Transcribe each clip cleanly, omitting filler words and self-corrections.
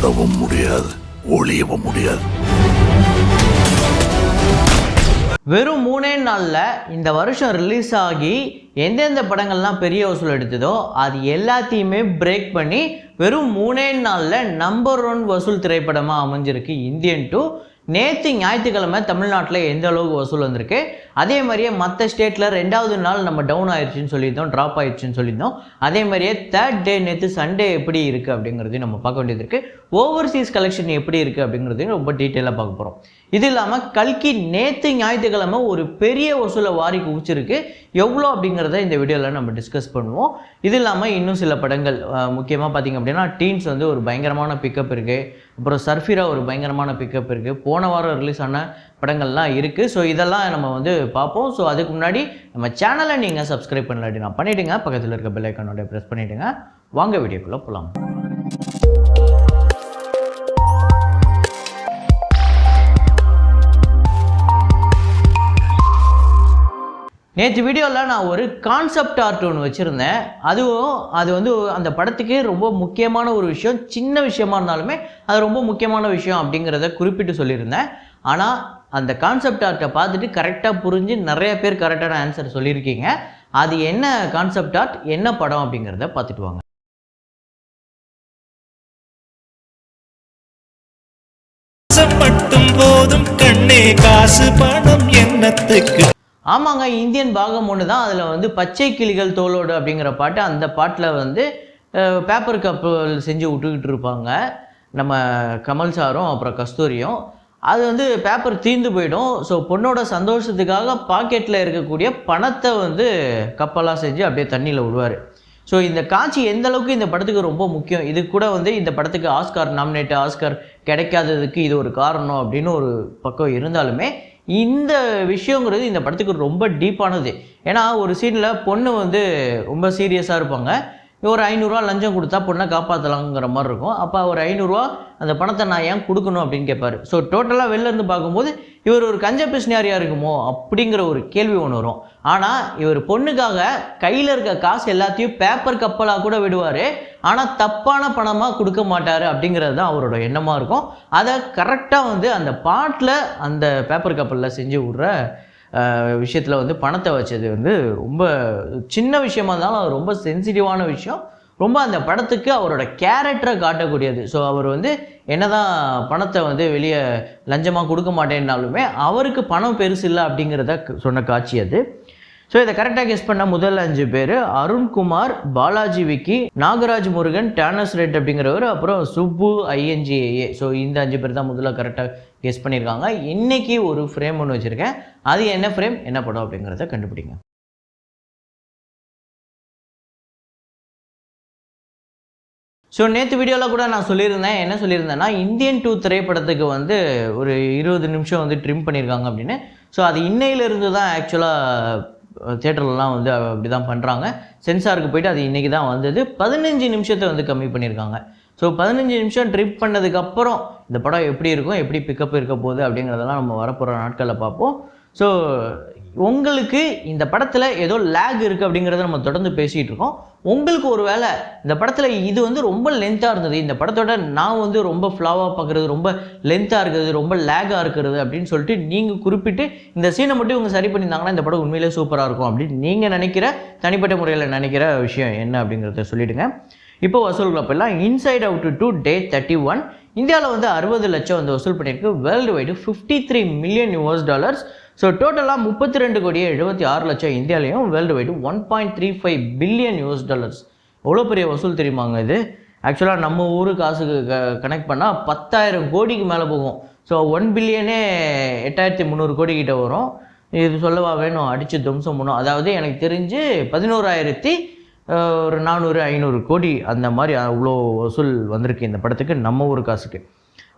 ஓடவும் முடியாது, ஒளியவும் முடியாது. வெறும் 3 நாளில் இந்த வருஷம் ரிலீஸ் ஆகி எந்தெந்த படங்கள்லாம் பெரிய வசூல் எடுத்ததோ அது எல்லாத்தையுமே பிரேக் பண்ணி வெறும் 3 நாளில் நம்பர் 1 வசூல் திரைப்படமாக அமைஞ்சிருக்கு இந்தியன் 2. நேற்று ஞாயிற்றுக்கிழமை தமிழ்நாட்டில் எந்த அளவுக்கு வசூல் வந்திருக்கு, அதே மாதிரியே மற்ற ஸ்டேட்டில் 2வது நாள் நம்ம டவுன் ஆயிடுச்சுன்னு சொல்லியிருந்தோம், ட்ராப் ஆயிடுச்சுன்னு சொல்லியிருந்தோம். அதே மாதிரியே 3rd டே நேற்று சண்டே எப்படி இருக்குது அப்படிங்கிறதையும் நம்ம பார்க்க வேண்டியது இருக்குது. ஓவர்சீஸ் கலெக்ஷன் எப்படி இருக்குது அப்படிங்கிறதையும் ரொம்ப டீட்டெயிலாக பார்க்க போகிறோம். இது இல்லாமல் கல்கி நேற்று ஞாயிற்றுக்கிழமை ஒரு பெரிய வசூலை வாரி குவிச்சிருக்கு, எவ்வளோ அப்படிங்கிறத இந்த வீடியோவில் நம்ம டிஸ்கஸ் பண்ணுவோம். இது இல்லாமல் இன்னும் சில படங்கள் முக்கியமாக பார்த்திங்க அப்படின்னா டீன்ஸ் வந்து ஒரு பயங்கரமான பிக்கப் இருக்குது, அப்புறம் சர்ஃபிரா ஒரு பயங்கரமான பிக்கப் இருக்குது, போன வாரம் ரிலீஸ் ஆன படங்கள்லாம் இருக்குது. ஸோ இதெல்லாம் நம்ம வந்து பார்ப்போம். ஸோ அதுக்கு முன்னாடி நம்ம சேனலை நீங்கள் சப்ஸ்கிரைப் பண்ணலாட்டினா பண்ணிவிடுங்க, பக்கத்தில் இருக்க பெல் ஐக்கானோட ப்ரெஸ் பண்ணிவிடுங்க. வாங்க வீடியோக்குள்ளே போகலாம். நேற்று வீடியோவில் நான் ஒரு கான்செப்ட் ஆர்ட் ஒன்று வச்சுருந்தேன். அது வந்து அந்த படத்துக்கு ரொம்ப முக்கியமான ஒரு விஷயம், சின்ன விஷயமா இருந்தாலுமே அது ரொம்ப முக்கியமான விஷயம் அப்படிங்கிறத குறிப்பிட்டு சொல்லியிருந்தேன். ஆனால் அந்த கான்செப்ட் ஆர்ட்டை பார்த்துட்டு கரெக்டாக புரிஞ்சு நிறைய பேர் கரெக்டான ஆன்சர் சொல்லியிருக்கீங்க. அது என்ன கான்செப்ட் ஆர்ட், என்ன படம் அப்படிங்கிறத பார்த்துட்டு வாங்க. மட்டும் போதும் கண்ணே, காசு பணம் என்னத்துக்கு. ஆமாங்க, இந்தியன் பாகம் 1 தான். அதில் வந்து பச்சை கிளிகள் தோலோடு அப்படிங்கிற பாட்டு, அந்த பாட்டில் வந்து பேப்பர் கப்பல் செஞ்சு விட்டுக்கிட்டு இருப்பாங்க நம்ம கமல் சாரும் அப்புறம் கஸ்தூரியும். அது வந்து பேப்பர் தீர்ந்து போயிடும். ஸோ பொண்ணோட சந்தோஷத்துக்காக பாக்கெட்டில் இருக்கக்கூடிய பணத்தை வந்து கப்பலாக செஞ்சு அப்படியே தண்ணியில் விடுவார். ஸோ இந்த காட்சி எந்த அளவுக்கு இந்த படத்துக்கு ரொம்ப முக்கியம், இது கூட வந்து இந்த படத்துக்கு ஆஸ்கார் நாமினேட், ஆஸ்கார் கிடைக்காததுக்கு இது ஒரு காரணம் அப்படின்னு ஒரு பக்கம் இருந்தாலுமே இந்த விஷயங்கிறது இந்த படத்துக்கு ரொம்ப டீப்பானது. ஏன்னா ஒரு சீனில் பொண்ணு வந்து ரொம்ப சீரியஸாக இருப்பாங்க, ஒரு 500 ரூபா லஞ்சம் கொடுத்தா பொண்ணை காப்பாற்றலாங்கிற மாதிரி இருக்கும். அப்போ ஒரு 500 ரூபா அந்த பணத்தை நான் ஏன் கொடுக்கணும் அப்படின்னு கேட்பார். ஸோ டோட்டலாக வெளில இருந்து பார்க்கும்போது இவர் ஒரு கஞ்ச பிஸ்னாரியாக இருக்குமோ அப்படிங்கிற ஒரு கேள்வி ஒன்று வரும். ஆனால் இவர் பொண்ணுக்காக கையில் இருக்க காசு எல்லாத்தையும் பேப்பர் கப்பலாக கூட விடுவார், ஆனால் தப்பான பணமாக கொடுக்க மாட்டார் அப்படிங்கிறது தான் அவரோட எண்ணமாக இருக்கும். அதை கரெக்டாக வந்து அந்த பாட்டில் அந்த பேப்பர் கப்பலில் செஞ்சு விட்ற விஷயத்தில் வந்து பணத்தை வச்சது வந்து ரொம்ப சின்ன விஷயமா இருந்தாலும் அது ரொம்ப சென்சிட்டிவான விஷயம், ரொம்ப அந்த படத்துக்கு அவரோட கேரக்டரை காட்டக்கூடியது. ஸோ அவர் வந்து என்னதான் பணத்தை வந்து வெளியே லஞ்சமாக கொடுக்க மாட்டேன்னாலுமே அவருக்கு பணம் பெருசு இல்லை அப்படிங்கிறத சொன்ன காட்சி அது. ஸோ இதை கரெக்டாக கெஸ் பண்ண முதல் 5 பேர் அருண்குமார், பாலாஜி விக்கி, நாகராஜ் முருகன், டேனஸ் ரெட் அப்படிங்கிறவர், அப்புறம் சுப்பு INGAA. ஸோ இந்த 5 பேர் தான் முதல்ல கரெக்டாக கெஸ் பண்ணியிருக்காங்க. இன்றைக்கி ஒரு ஃப்ரேம் ஒன்று வச்சுருக்கேன், அது என்ன ஃப்ரேம் என்ன படம் அப்படிங்கிறத கண்டுபிடிங்க. ஸோ நேற்று வீடியோவில் கூட நான் சொல்லியிருந்தேன், என்ன சொல்லியிருந்தேன்னா இந்தியன் 2 திரைப்படத்துக்கு வந்து ஒரு 20 நிமிஷம் வந்து ட்ரிம் பண்ணியிருக்காங்க அப்படின்னு. ஸோ அது இன்னையிலிருந்து தான் ஆக்சுவலாக தியேட்டர்லாம் வந்து அப்படி தான் பண்ணுறாங்க. சென்சாருக்கு போய்ட்டு அது இன்றைக்கி தான் வந்தது. 15 நிமிஷத்தை வந்து கம்மி பண்ணியிருக்காங்க. ஸோ 15 நிமிஷம் ட்ரிப் பண்ணதுக்கப்புறம் இந்த படம் எப்படி இருக்கும், எப்படி பிக்கப் இருக்க போகுது அப்படிங்கிறதெல்லாம் நம்ம வரப்போகிற நாட்களில் பார்ப்போம். ஸோ உங்களுக்கு இந்த படத்தில் ஏதோ லேக் இருக்குது அப்படிங்கிறத நம்ம தொடர்ந்து பேசிகிட்டு இருக்கோம். உங்களுக்கு ஒரு வேளை இந்த படத்தில் இது வந்து ரொம்ப லென்த்தாக இருந்தது, இந்த படத்தோட நான் வந்து ரொம்ப ஃப்ளாவாக பார்க்குறது, ரொம்ப லென்த்தாக இருக்கிறது, ரொம்ப லேகாக இருக்கிறது அப்படின்னு சொல்லிட்டு நீங்கள் குறிப்பிட்டு இந்த சீனை மட்டும் இவங்க சரி பண்ணியிருந்தாங்கன்னா இந்த படம் உண்மையிலே சூப்பராக இருக்கும் அப்படின்னு நீங்கள் நினைக்கிற தனிப்பட்ட முறையில் நினைக்கிற விஷயம் என்ன அப்படிங்கிறத சொல்லிவிடுங்க. இப்போ வசூல்களை போயிடலாம். இன்சைட் அவுட் 2 டே 31 இந்தியாவில் வந்து 60 லட்சம் வந்து வசூல் பண்ணியிருக்கு. World wide $53 million. ஸோ டோட்டலாக 32,76,00,000 இந்தியாவிலையும், வேர்ல்டு வைடு $1.35 பில்லியன். எவ்வளோ பெரிய வசூல் தெரியுமாங்க இது. ஆக்சுவலாக நம்ம ஊர் காசுக்கு கனெக்ட் பண்ணால் 10,000 கோடிக்கு மேலே போகும். ஸோ 1 பில்லியனே 8,300 கோடி கிட்ட வரும். இது சொல்லவா வேணும், அடித்து துவம்சம் பண்ணும். அதாவது எனக்கு தெரிஞ்சு 11,400-500 கோடி அந்த மாதிரி அவ்வளோ வசூல் வந்திருக்கு இந்த படத்துக்கு நம்ம ஊர் காசுக்கு.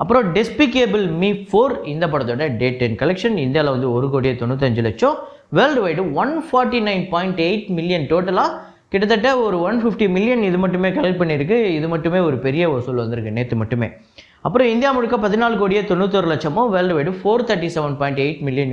அப்புறம் டெஸ்பிகேபிள் மீ 4 இந்த படத்தோட டே 10 கலெக்ஷன் இந்தியாவில் வந்து 1,95,00,000, வேர்ல்டு வைடு 149.8 மில்லியன். டோட்டலாக கிட்டத்தட்ட ஒரு 150 மில்லியன் இது மட்டுமே கலெக்ட் பண்ணியிருக்கு. இது மட்டுமே ஒரு பெரிய வசூல் வந்திருக்கு நேற்று மட்டுமே. அப்புறம் இந்தியா முழுக்க 14,91,00,000, வேர்ல்டு வைடு $437.8 மில்லியன்.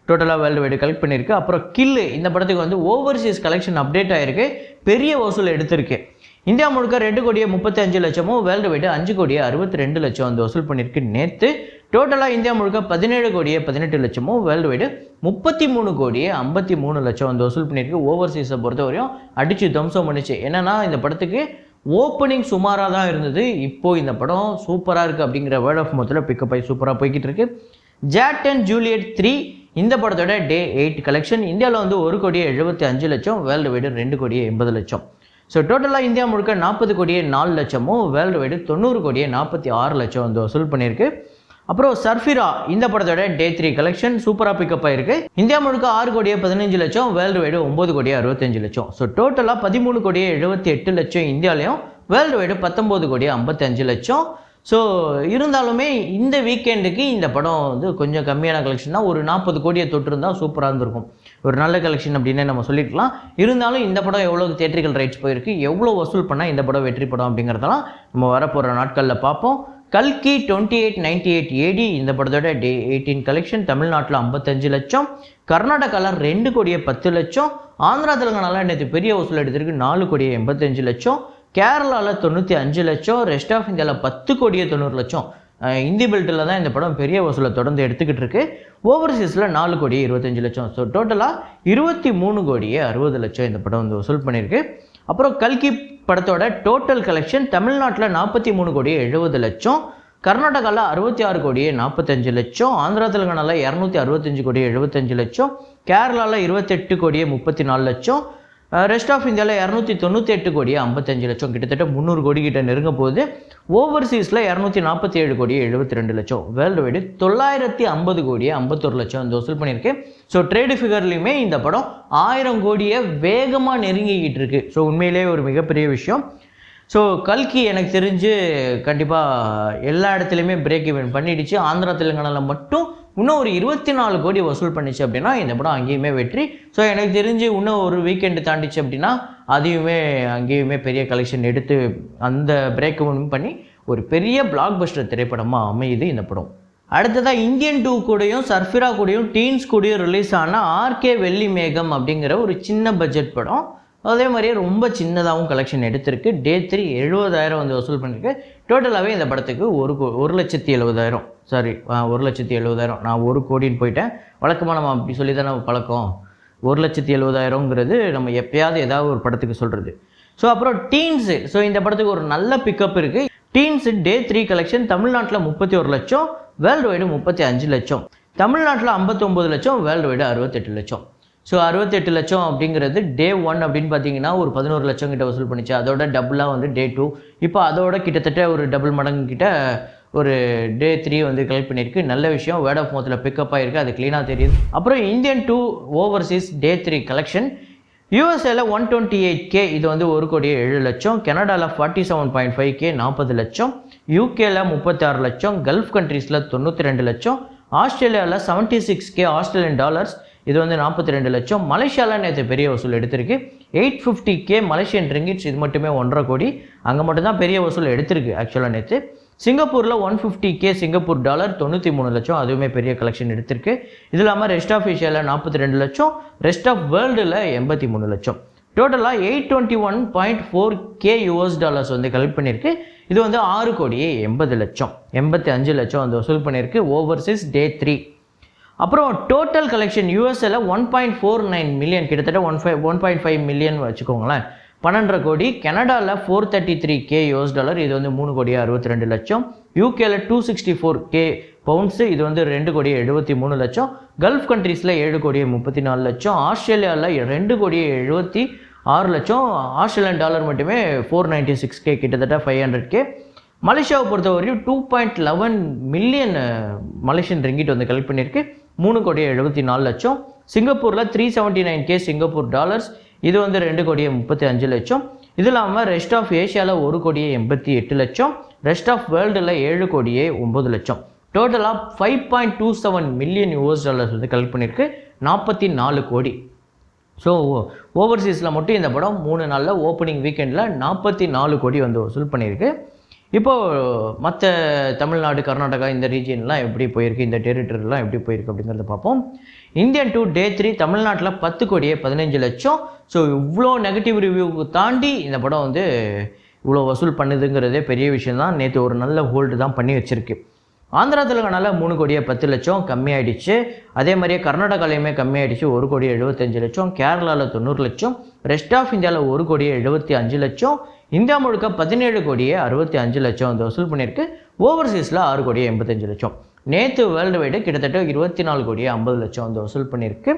டோட்டலாக வேர்ல்டு வைடு கலெக்ட் பண்ணியிருக்கு. அப்புறம் கில்லு இந்த படத்துக்கு வந்து ஓவர்சீஸ் கலெக்ஷன் அப்டேட் ஆகிருக்கு, பெரிய வசூல் எடுத்திருக்கு. இந்தியா முழுக்க 2 கோடியே 35 லட்சமும் வேர்ல்டு வைடு 5 கோடியே 62 லட்சம் வந்து வசூல் பண்ணியிருக்கு நேற்று. டோட்டலாக இந்தியா முழுக்க 17 கோடியே 18 லட்சமும் வேர்ல்டு வைடு 33 கோடியே 53 லட்சம் வந்து வசூல் பண்ணியிருக்கு. ஓவர்சீஸை பொறுத்தவரையும் அடித்து தம்சம் பண்ணிச்சு. என்னென்னா இந்த படத்துக்கு ஓப்பனிங் சுமாராக தான் இருந்தது. இப்போது இந்த படம் சூப்பராக இருக்குது அப்படிங்கிற வேர்ட் ஆஃப் மவுத்தில் பிக்கப் ஆகி சூப்பராக போய்கிட்டு இருக்கு. ஜாட் அண்ட் ஜூலியட் 3 இந்த படத்தோட டே 8 கலெக்ஷன் இந்தியாவில் வந்து 1 கோடியே 75 லட்சம், வேர்ல்டு வைடு 2 கோடியே 80 லட்சம். ஸோ டோட்டலாக இந்தியா முழுக்க 40 கோடியே 4 லட்சமும் வேர்ல்டு வைடு 90 கோடியே 46 லட்சம் வந்து வசூல் பண்ணியிருக்கு. அப்புறம் சர்ஃபிரா இந்த படத்தோட டே 3 கலெக்ஷன் சூப்பராக பிக்கப் ஆயிருக்கு. இந்தியா முழுக்க 6 கோடியே 15 லட்சம், வேர்ல்டு வைடு 9 கோடியே 65 லட்சம். ஸோ டோட்டலாக 13 கோடியே 78 லட்சம் இந்தியாலையும், வேர்ல்டு வைடு 19 கோடியே 55 லட்சம். ஸோ இருந்தாலுமே இந்த வீக்கெண்டுக்கு இந்த படம் வந்து கொஞ்சம் கம்மியான கலெக்ஷன் தான். ஒரு 40 கோடியை தொட்டிருந்தால் சூப்பராக இருந்திருக்கும். ஒரு நல்ல கலெக்ஷன் அப்படின்னு நம்ம சொல்லிக்கலாம். இருந்தாலும் இந்த படம் எவ்வளோ தியேட்ரிக்கல் ரைட்ஸ் போயிருக்கு, எவ்வளோ வசூல் பண்ணால் இந்த படம் வெற்றி படம் அப்படிங்கிறதெல்லாம் நம்ம வரப்போகிற நாட்களில் பார்ப்போம். கல்கி 2898 AD இந்த படத்தோட டே 18 கலெக்ஷன் தமிழ்நாட்டில் 55 லட்சம், கர்நாடகாவில் 2 கோடியே 10 லட்சம், ஆந்திரா தெலுங்கானாவில் நேற்று பெரிய வசூல் எடுத்திருக்கு 4 கோடியே 85 லட்சம், கேரளாவில் 95 லட்சம், ரெஸ்ட் ஆஃப் இந்தியாவில் 10 கோடியே 90 லட்சம். இந்தி பெல்ட்டில் தான் இந்த படம் பெரிய வசூலை தொடர்ந்து எடுத்துக்கிட்டு இருக்கு. ஓவர்சீஸில் 4 கோடியே 25 லட்சம். ஸோ டோட்டலாக 23 கோடியே 60 லட்சம் இந்த படம் வந்து வசூல் பண்ணியிருக்கு. அப்புறம் கல்கி படத்தோட டோட்டல் கலெக்ஷன் தமிழ்நாட்டில் 43 கோடியே 70 லட்சம், கர்நாடகாவில் 66 கோடியே 45 லட்சம், ஆந்திரா தெலுங்கானாவில் 265 கோடியே 75 லட்சம், கேரளாவில் 28 கோடியே 34 லட்சம், ரெஸ்ட் ஆஃப் இந்தியாவில் 298 கோடியே 55 லட்சம். கிட்டத்தட்ட 300 கோடி கிட்ட நெருங்க போகுது. ஓவர்சீஸில் 247 கோடியே 72 லட்சம், வேர்ல்டு வைடு 950 கோடியே 51 லட்சம் வந்து வசூல் பண்ணியிருக்கு. ஸோ ட்ரேடு ஃபிகர்லையுமே இந்த படம் 1000 கோடியை வேகமாக நெருங்கிக்கிட்டு இருக்கு. ஸோ உண்மையிலேயே ஒரு மிகப்பெரிய விஷயம். ஸோ கல்கி எனக்கு தெரிஞ்சு கண்டிப்பாக எல்லா இடத்துலையுமே பிரேக் ஈவன் பண்ணிடுச்சு. ஆந்திரா தெலுங்கானாவில் மட்டும் இன்னும் ஒரு 24 கோடி வசூல் பண்ணிச்சு அப்படின்னா இந்த படம் அங்கேயுமே வெற்றி. ஸோ எனக்கு தெரிஞ்சு இன்னும் ஒரு வீக்கெண்டு தாண்டிச்சு அப்படின்னா அதையுமே அங்கேயுமே பெரிய கலெக்ஷன் எடுத்து அந்த பிரேக் பண்ணி ஒரு பெரிய பிளாக் பஸ்டர் திரைப்படமாக அமையுது இந்த படம். அடுத்ததாக இந்தியன் 2 கூடயும் சர்ஃபிரா கூடயும் டீன்ஸ் கூடயும் ரிலீஸ் ஆன ஆர்கே வெள்ளி மேகம் அப்படிங்கிற ஒரு சின்ன பட்ஜெட் படம். அதே மாதிரியே ரொம்ப சின்னதாகவும் கலெக்ஷன் எடுத்திருக்கு. டே 3 70,000 வந்து வசூல் பண்ணியிருக்கு. டோட்டலாகவே இந்த படத்துக்கு 1,70,000 சாரி 1,70,000. நான் 1 கோடின்னு போயிட்டேன். வழக்கமாக நம்ம அப்படி சொல்லி தானே பழக்கம். 1,70,000ங்கிறது நம்ம எப்பயாவது ஏதாவது ஒரு படத்துக்கு சொல்கிறது. ஸோ அப்புறம் டீன்ஸு, ஸோ இந்த படத்துக்கு ஒரு நல்ல பிக்கப் இருக்குது. டீன்ஸு டே 3 கலெக்ஷன் தமிழ்நாட்டில் 31 லட்சம், வேர்ல்டு வைடு 35 லட்சம், தமிழ்நாட்டில் 59 லட்சம், வேர்ல்டு வைடு 68 லட்சம். ஸோ 68 லட்சம் அப்படிங்கிறது டே 1 அப்படின்னு பார்த்தீங்கன்னா ஒரு 11 லட்சம் கிட்ட வசூல் பண்ணிச்சு. அதோட டபுளாக வந்து டே 2, இப்போ அதோட கிட்டத்தட்ட ஒரு டபுள் மடங்கு கிட்ட ஒரு டே 3 வந்து கலெக்ட் பண்ணியிருக்கு. நல்ல விஷயம். வேர்ட் ஆஃப் மவுத்தில் பிக்கப் ஆகிருக்கு, அது க்ளீனாக தெரியுது. அப்புறம் இந்தியன் 2 ஓவர்சீஸ் டே 3 கலெக்ஷன் யூஎஸ்ஏல 128K இது வந்து 1 கோடியே 7 லட்சம், கனடாவில் 47.5K 40 லட்சம், யூகேல 36 லட்சம், கல்ஃப் கண்ட்ரீஸில் 92 லட்சம், ஆஸ்திரேலியாவில் 76K ஆஸ்திரேலியன் டாலர்ஸ் இது வந்து 42 லட்சம், மலேசியாவில் நேற்று பெரிய வசூல் எடுத்திருக்கு 850K மலேசியன் ரிங்கிட்ஸ் இது மட்டுமே 1.5 கோடி. அங்கே மட்டும்தான் பெரிய வசூல் எடுத்திருக்கு ஆக்சுவலாக நேற்று. சிங்கப்பூரில் 150K சிங்கப்பூர் டாலர் 93 லட்சம், அதுவுமே பெரிய கலெக்ஷன் எடுத்திருக்கு. இது இல்லாமல் ரெஸ்ட் ஆஃப் ஏஷியாவில் 42 லட்சம், ரெஸ்ட் ஆஃப் வேர்ல்டில் 83 லட்சம். டோட்டலாக 821.4K US டாலர்ஸ் வந்து கலெக்ட் பண்ணியிருக்கு. இது வந்து 6 கோடியே 80 லட்சம் 85 லட்சம் வந்து வசூல் பண்ணியிருக்கு ஓவர்சீஸ் டே 3. அப்புறம் டோட்டல் கலெக்ஷன் யூஎஸ்ஏல 1.49 மில்லியன், கிட்டத்தட்ட 1.5 மில்லியன் வச்சுக்கோங்களேன், 12.5 கோடி. கனடாவில் 433K US டாலர் இது வந்து 3 கோடியே 62 லட்சம், யூகேல 264K பவுண்ட்ஸு இது வந்து 2 கோடியே 73 லட்சம், கல்ஃப் கண்ட்ரீஸில் 7 கோடியே 34 லட்சம், ஆஸ்திரேலியாவில் 2 கோடியே 76 லட்சம் ஆஸ்திரேலியன் டாலர் மட்டுமே 496K கிட்டத்தட்ட 500K. மலேசியாவை பொறுத்தவரையும் 2.11 மில்லியன் மலேசியன் ரிங்கிட் வந்து கலெக்ட் பண்ணியிருக்கு 3 கோடியே 74 லட்சம். சிங்கப்பூரில் 379K சிங்கப்பூர் டாலர்ஸ் இது வந்து 2 கோடியே 35 லட்சம். இது இல்லாமல் ரெஸ்ட் ஆஃப் ஏஷியாவில் 1 கோடியே 88 லட்சம், ரெஸ்ட் ஆஃப் வேர்ல்டில் 7 கோடியே 9 லட்சம். டோட்டலாக 5.27 மில்லியன் US டாலர்ஸ் வந்து கலெக்ட் பண்ணியிருக்கு 44 கோடி. ஸோ ஓவர்சீஸில் மட்டும் இந்த படம் 3 நாளில் ஓப்பனிங் வீக்கெண்டில் 44 கோடி வந்து வசூல் பண்ணியிருக்கு. இப்போது மற்ற தமிழ்நாடு கர்நாடகா இந்த ரீஜியன்லாம் எப்படி போயிருக்கு, இந்த டெரிட்டரிலாம் எப்படி போயிருக்கு அப்படிங்கிறத பார்ப்போம். இந்தியன் 2 டே 3 தமிழ்நாட்டில் 10 கோடியே 15 லட்சம். ஸோ இவ்வளோ நெகட்டிவ் ரிவ்யூவுக்கு தாண்டி இந்த படம் வந்து இவ்வளோ வசூல் பண்ணுதுங்கிறதே பெரிய விஷயம் தான். நேற்று ஒரு நல்ல ஹோல்டு தான் பண்ணி வச்சுருக்கு. ஆந்திரா தெலுங்கானால 3 கோடியே 10 லட்சம் கம்மியாயிடுச்சு. அதே மாதிரியே கர்நாடகாலையுமே கம்மியாயிடுச்சு, 1 கோடியே 75 லட்சம். கேரளாவில் 90 லட்சம். ரெஸ்ட் ஆஃப் இந்தியாவில் 1 கோடியே 75 லட்சம். இந்தியா முழுக்க 17 கோடியே 65 லட்சம் வந்து வசூல் பண்ணியிருக்கு. ஓவர்சீஸில் 6 கோடியே 85 லட்சம். நேற்று வேர்ல்டு வைடு கிட்டத்தட்ட 24 கோடியே 50 லட்சம் வந்து வசூல் பண்ணியிருக்கு.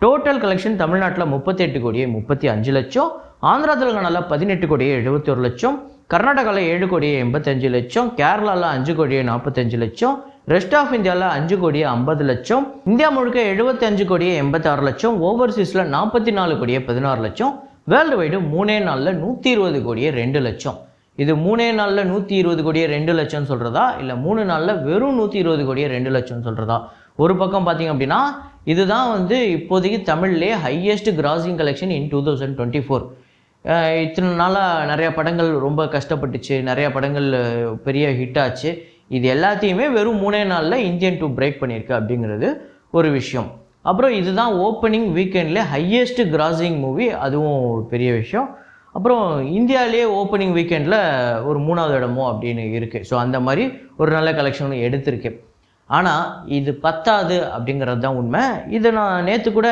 டோட்டல் கலெக்ஷன் தமிழ்நாட்டில் 38 கோடியே 35 லட்சம். ஆந்திரா தெலுங்கானாவில் 18 கோடியே 71 லட்சம். கர்நாடகாவில் 7 கோடியே 85 லட்சம். கேரளாவில் 5 கோடியே 45 லட்சம். ரெஸ்ட் ஆஃப் இந்தியாவில் 5 கோடியே 50 லட்சம். இந்தியா முழுக்க 75 கோடியே 86 லட்சம். ஓவர்சீஸில் 44 கோடியே 16 லட்சம். வேர்ல்டு வைடு 3 நாளில் 120 கோடியே 2 லட்சம். இது 3 நாளில் 120 கோடியே 2 லட்சம் சொல்கிறதா, இல்லை 3 நாளில் வெறும் 120 கோடியே 2 லட்சம் சொல்கிறதா? ஒரு பக்கம் பார்த்தீங்க அப்படின்னா இதுதான் வந்து இப்போதைக்கு தமிழ்லேயே ஹையஸ்ட் கிராசிங் கலெக்ஷன் இன் 2024. இத்தனை நாளாக நிறையா படங்கள் ரொம்ப கஷ்டப்பட்டுச்சு, நிறையா படங்கள் பெரிய ஹிட் ஆச்சு. இது எல்லாத்தையுமே வெறும் 3 நாளில் இந்தியன் 2 பிரேக் பண்ணியிருக்கு அப்படிங்கிறது ஒரு விஷயம். அப்புறம் இதுதான் ஓப்பனிங் வீக்கெண்டில் ஹையஸ்ட் கிராசிங் மூவி, அதுவும் ஒரு பெரிய விஷயம். அப்புறம் இந்தியாவிலேயே ஓப்பனிங் வீக்கெண்டில் ஒரு 3வது இடமோ அப்படின்னு இருக்குது. ஸோ அந்த மாதிரி ஒரு நல்ல கலெக்ஷன் எடுத்திருக்கு. ஆனால் இது பத்தாது அப்படிங்கிறது தான் உண்மை. இதை நான் நேற்று கூட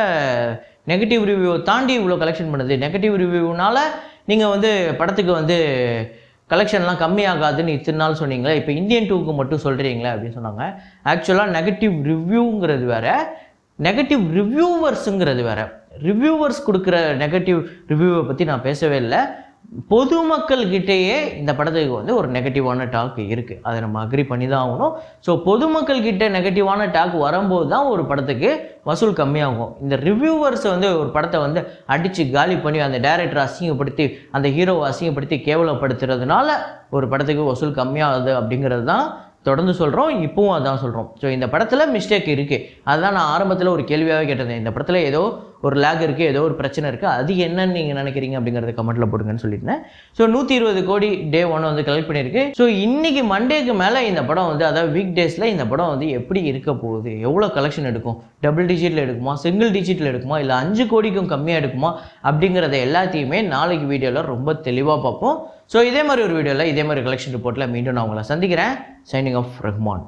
நெகட்டிவ் ரிவ்யூவை தாண்டி இவ்வளோ கலெக்ஷன் பண்ணுது, நெகட்டிவ் ரிவ்யூனால நீங்கள் வந்து படத்துக்கு வந்து கலெக்ஷன்லாம் கம்மியாகாதுன்னு இத்தனை நாள் சொன்னீங்களே, இப்போ இந்தியன் 2க்கு மட்டும் சொல்கிறீங்களே அப்படின்னு சொன்னாங்க. ஆக்சுவலாக நெகட்டிவ் ரிவ்யூங்கிறது வேறு, நெகட்டிவ் ரிவ்யூவர்ஸுங்கிறது வேறு. ரிவ்யூவர்ஸ் கொடுக்குற நெகட்டிவ் ரிவ்யூவை பற்றி நான் பேசவே இல்லை. பொதுமக்கள்கிட்டேயே இந்த படத்துக்கு வந்து ஒரு நெகட்டிவான டாக் இருக்குது, அதை நம்ம அக்ரி பண்ணி தான் ஆகணும். ஸோ பொதுமக்கள்கிட்ட நெகட்டிவான டாக் வரும்போது தான் ஒரு படத்துக்கு வசூல் கம்மியாகும். இந்த ரிவ்யூவர்ஸை வந்து ஒரு படத்தை வந்து அடித்து காலி பண்ணி அந்த டைரக்டரை அசிங்கப்படுத்தி அந்த ஹீரோவை அசிங்கப்படுத்தி கேவலப்படுத்துறதுனால ஒரு படத்துக்கு வசூல் கம்மியாகுது அப்படிங்கிறது தான் தொடர்ந்து சொல்கிறோம், இப்போவும் அதான் சொல்கிறோம். ஸோ இந்த படத்தில் மிஸ்டேக் இருக்குது. அதுதான் நான் ஆரம்பத்தில் ஒரு கேள்வியாகவே கேட்டிருந்தேன். இந்த படத்தில் ஏதோ ஒரு லேக் இருக்குது, ஏதோ ஒரு பிரச்சனை இருக்குது, அது என்னன்னு நீங்கள் நினைக்கிறீங்க அப்படிங்கிறத கமெண்ட்டில் போடுங்கன்னு சொல்லியிருந்தேன். ஸோ 120 கோடி டே 1 வந்து கலெக்ட் பண்ணியிருக்கு. ஸோ இன்றைக்கி மண்டேக்கு மேலே இந்த படம் வந்து, அதாவது வீக் டேஸில் இந்த படம் வந்து எப்படி இருக்க போகுது, எவ்வளோ கலெக்ஷன் எடுக்கும், டபுள் டிஜிட்டில் எடுக்குமா, சிங்கிள் டிஜிட்டில் எடுக்குமா, இல்லை 5 கோடிக்கும் கம்மியாக எடுக்குமா அப்படிங்கிறத எல்லாத்தையுமே நாளைக்கு வீடியோவில் ரொம்ப தெளிவாக பார்ப்போம். ஸோ இதே மாதிரி ஒரு வீடியோவில் இதே மாதிரி கலெக்ஷன் ரிப்போர்ட்டில் மீண்டும் நான் உங்களை சந்திக்கிறேன். Signing off Rahman.